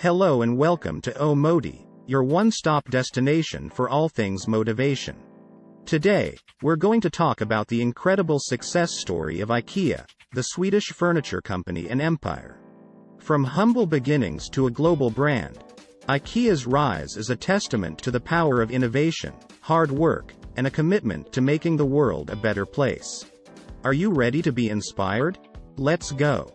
Hello and welcome to OhMoti, your one-stop destination for all things motivation. Today, we're going to talk about the incredible success story of IKEA, the Swedish furniture company and empire. From humble beginnings to a global brand, IKEA's rise is a testament to the power of innovation, hard work, and a commitment to making the world a better place. Are you ready to be inspired? Let's go.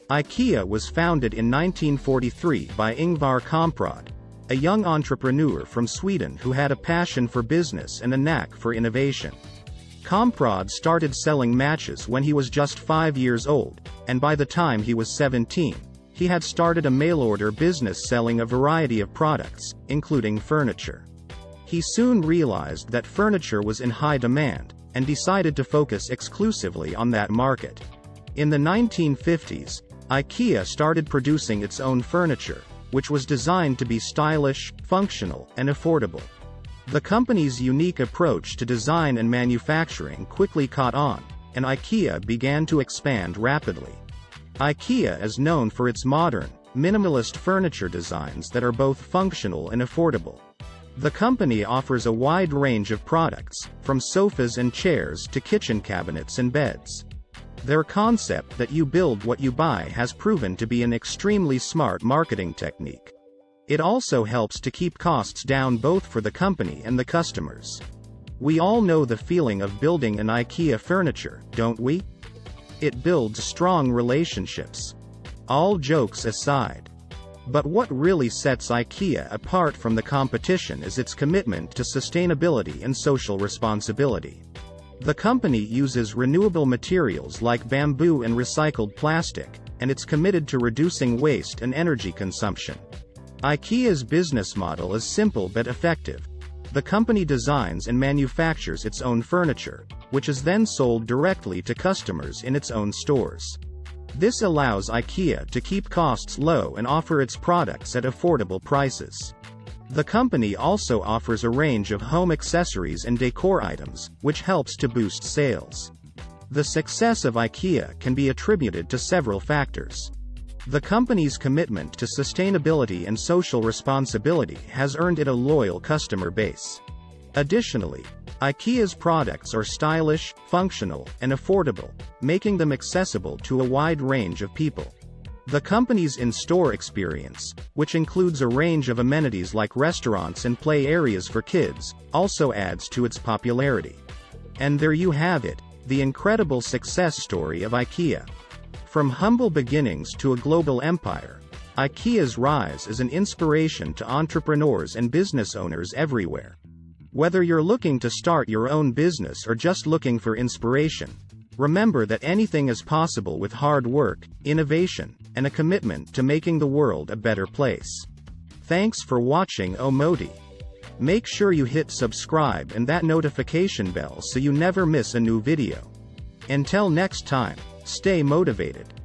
IKEA was founded in 1943 by Ingvar, a young entrepreneur from Sweden who had a passion for business and a knack for innovation. Kamprad started selling matches when he was just 5 years old, and by the time he was 17, he had started a mail-order business selling a variety of products, including furniture. He soon realized that furniture was in high demand, and decided to focus exclusively on that market. In the 1950s, IKEA started producing its own furniture, which was designed to be stylish, functional, and affordable. The company's unique approach to design and manufacturing quickly caught on, and IKEA began to expand rapidly. IKEA is known for its modern, minimalist furniture designs that are both functional and affordable. The company offers a wide range of products, from sofas and chairs to kitchen cabinets and beds. Their concept that you build what you buy has proven to be an extremely smart marketing technique. It also helps to keep costs down both for the company and the customers. We all know the feeling of building an IKEA furniture, don't we? It builds strong relationships. All jokes aside. But what really sets IKEA apart from the competition is its commitment to sustainability and social responsibility. The company uses renewable materials like bamboo and recycled plastic, and it's committed to reducing waste and energy consumption. IKEA's business model is simple but effective. The company designs and manufactures its own furniture, which is then sold directly to customers in its own stores. This allows IKEA to keep costs low and offer its products at affordable prices. The company also offers a range of home accessories and decor items, which helps to boost sales. The success of IKEA can be attributed to several factors. The company's commitment to sustainability and social responsibility has earned it a loyal customer base. Additionally, IKEA's products are stylish, functional, and affordable, making them accessible to a wide range of people. The company's in-store experience, which includes a range of amenities like restaurants and play areas for kids, also adds to its popularity. And there you have it, the incredible success story of IKEA. From humble beginnings to a global empire, IKEA's rise is an inspiration to entrepreneurs and business owners everywhere. Whether you're looking to start your own business or just looking for inspiration, remember that anything is possible with hard work, innovation, and a commitment to making the world a better place. Thanks for watching OhMoti. Make sure you hit subscribe and that notification bell so you never miss a new video. Until next time, stay motivated.